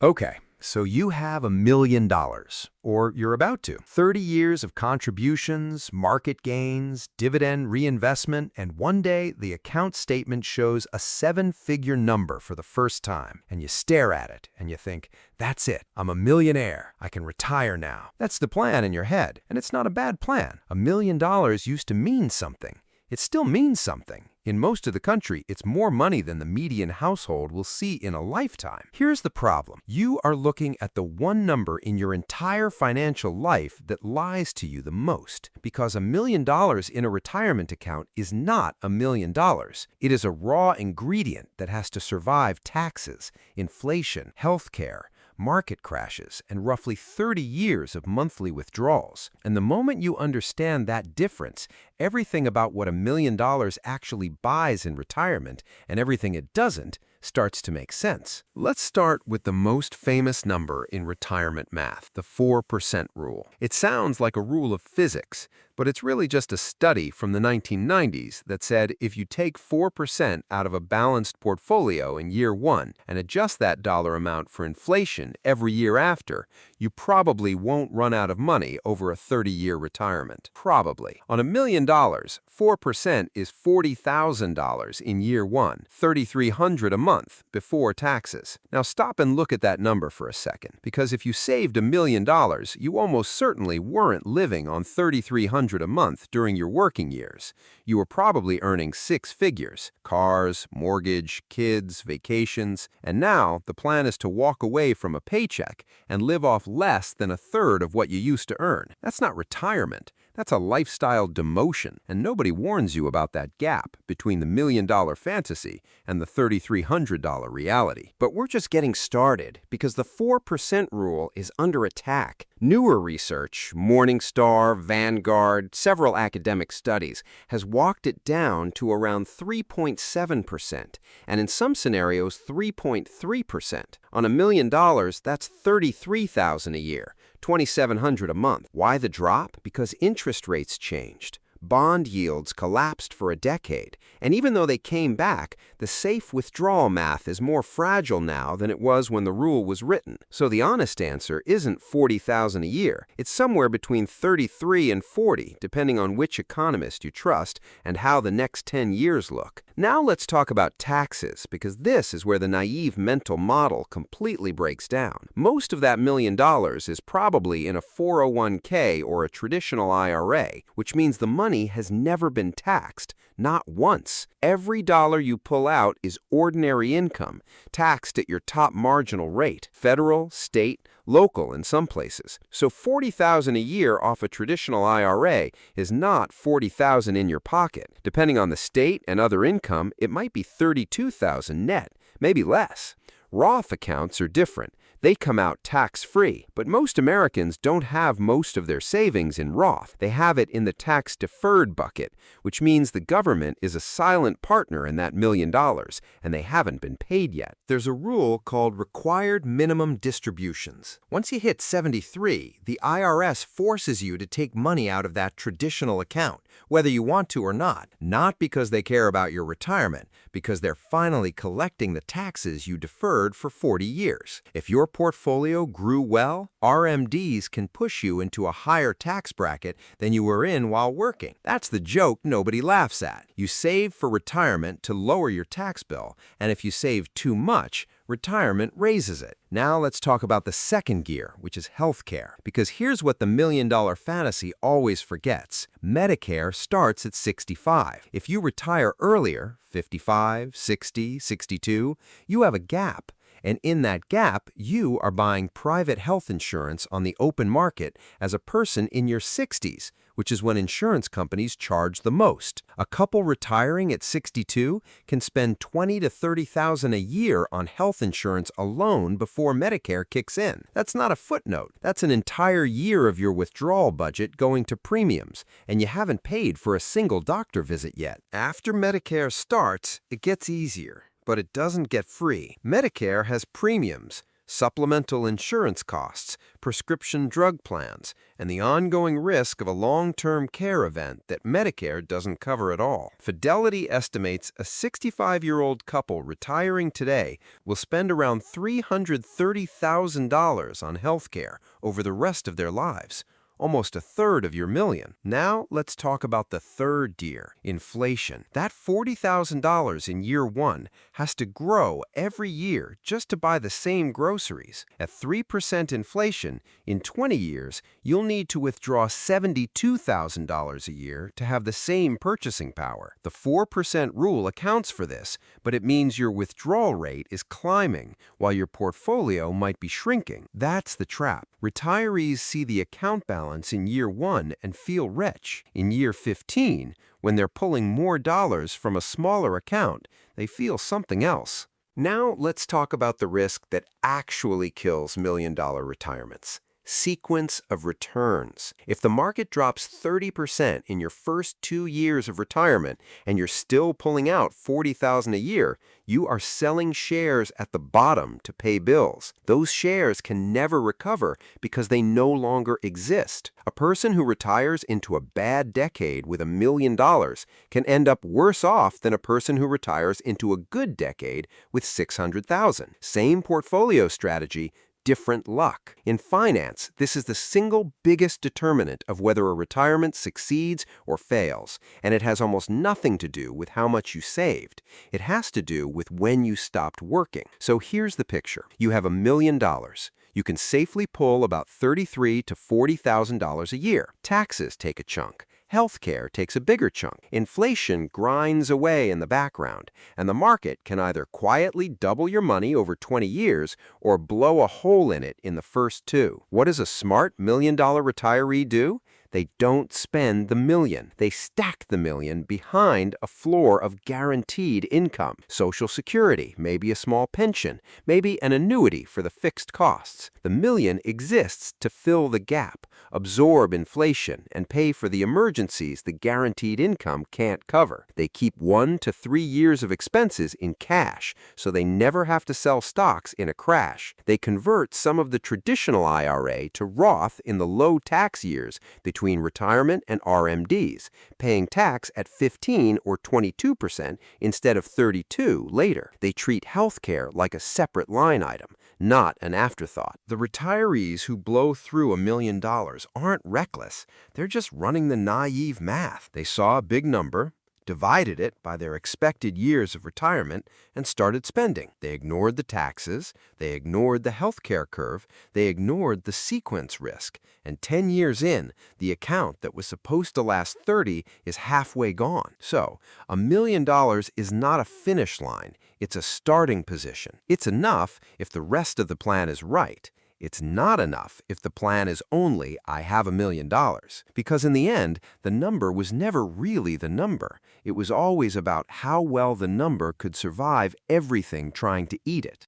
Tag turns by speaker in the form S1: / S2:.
S1: Okay, so you have $1 million, or you're about to. 30 years of contributions, market gains, dividend reinvestment, and one day the account statement shows a seven-figure number for the first time, and you stare at it and you think, that's it, I'm a millionaire, I can retire now. That's the plan in your head, and it's not a bad plan. $1 million used to mean something. It still means something. In most of the country, it's more money than the median household will see in a lifetime. Here's the problem. You are looking at the one number in your entire financial life that lies to you the most, because $1 million in a retirement account is not $1 million. It is a raw ingredient that has to survive taxes, inflation, healthcare, market crashes, and roughly 30 years of monthly withdrawals. And the moment you understand that difference, everything about what $1 million actually buys in retirement and everything it doesn't starts to make sense. Let's start with the most famous number in retirement math, the 4% rule. It sounds like a rule of physics, but it's really just a study from the 1990s that said if you take 4% out of a balanced portfolio in year one and adjust that dollar amount for inflation every year after, you probably won't run out of money over a 30-year retirement. Probably. On $1 million, 4% is $40,000 in year one, $3,300 a month before taxes. Now stop and look at that number for a second, because if you saved $1 million, you almost certainly weren't living on $3,300 a month during your working years. You were probably earning six figures: cars, mortgage, kids, vacations, and now the plan is to walk away from a paycheck and live off less than a third of what you used to earn. That's not retirement. That's a lifestyle demotion, and nobody warns you about that gap between the $1 million fantasy and the $3,300 reality. But we're just getting started, because the 4% rule is under attack. Newer research, Morningstar, Vanguard, several academic studies, has walked it down to around 3.7%, and in some scenarios 3.3%. On $1 million, that's $33,000 a year, $2,700 a month. Why the drop? Because interest rates changed. Bond yields collapsed for a decade, and even though they came back, the safe withdrawal math is more fragile now than it was when the rule was written. So the honest answer isn't $40,000 a year. It's somewhere between 33 and 40, depending on which economist you trust and how the next 10 years look. Now let's talk about taxes, because this is where the naive mental model completely breaks down. Most of that $1 million is probably in a 401k or a traditional IRA, which means the money has never been taxed, not once. Every dollar you pull out is ordinary income, taxed at your top marginal rate, federal, state, local in some places. So $40,000 a year off a traditional IRA is not $40,000 in your pocket. Depending on the state and other income, it might be $32,000 net, maybe less. Roth accounts are different. They come out tax-free, but most Americans don't have most of their savings in Roth. They have it in the tax-deferred bucket, which means the government is a silent partner in that $1 million, and they haven't been paid yet. There's a rule called required minimum distributions. Once you hit 73, the IRS forces you to take money out of that traditional account, whether you want to or not because they care about your retirement, because they're finally collecting the taxes you deferred for 40 years. If your portfolio grew well, RMDs can push you into a higher tax bracket than you were in while working. That's the joke nobody laughs at. You save for retirement to lower your tax bill, and if you save too much, retirement raises it. Now let's talk about the second gear, which is healthcare, because here's what the $1 million fantasy always forgets. Medicare starts at 65. If you retire earlier, 55, 60, 62, you have a gap. And in that gap, you are buying private health insurance on the open market as a person in your 60s, which is when insurance companies charge the most. A couple retiring at 62 can spend $20,000 to $30,000 a year on health insurance alone before Medicare kicks in. That's not a footnote. That's an entire year of your withdrawal budget going to premiums, and you haven't paid for a single doctor visit yet. After Medicare starts, it gets easier. But it doesn't get free. Medicare has premiums, supplemental insurance costs, prescription drug plans, and the ongoing risk of a long-term care event that Medicare doesn't cover at all. Fidelity estimates a 65-year-old couple retiring today will spend around $330,000 on health care over the rest of their lives. Almost a third of your million. Now let's talk about the third deer, inflation. That $40,000 in year one has to grow every year just to buy the same groceries. At 3% inflation, in 20 years, you'll need to withdraw $72,000 a year to have the same purchasing power. The 4% rule accounts for this, but it means your withdrawal rate is climbing while your portfolio might be shrinking. That's the trap. Retirees see the account balance in year one and feel rich. In year 15, when they're pulling more dollars from a smaller account, they feel something else. Now let's talk about the risk that actually kills million-dollar retirements. Sequence of returns. If the market drops 30% in your first 2 years of retirement and you're still pulling out $40,000 a year, you are selling shares at the bottom to pay bills. Those shares can never recover because they no longer exist. A person who retires into a bad decade with $1 million can end up worse off than a person who retires into a good decade with $600,000. Same portfolio strategy, different luck. In finance, this is the single biggest determinant of whether a retirement succeeds or fails, and it has almost nothing to do with how much you saved. It has to do with when you stopped working. So here's the picture. You have $1 million. You can safely pull about $33,000 to $40,000 a year. Taxes take a chunk. Healthcare takes a bigger chunk. Inflation grinds away in the background, and the market can either quietly double your money over 20 years or blow a hole in it in the first 2. What does a smart million-dollar retiree do? They don't spend the million. They stack the million behind a floor of guaranteed income. Social Security, maybe a small pension, maybe an annuity for the fixed costs. The million exists to fill the gap, absorb inflation, and pay for the emergencies the guaranteed income can't cover. They keep 1 to 3 years of expenses in cash, so they never have to sell stocks in a crash. They convert some of the traditional IRA to Roth in the low tax years between retirement and RMDs, paying tax at 15 or 22% instead of 32% later. They treat healthcare like a separate line item, not an afterthought. The retirees who blow through $1 million aren't reckless. They're just running the naive math. They saw a big number, divided it by their expected years of retirement, and started spending. They ignored the taxes, they ignored the healthcare curve, they ignored the sequence risk, and 10 years in, the account that was supposed to last 30 is halfway gone. So, $1 million is not a finish line, it's a starting position. It's enough if the rest of the plan is right. It's not enough if the plan is only, I have $1 million. Because in the end, the number was never really the number. It was always about how well the number could survive everything trying to eat it.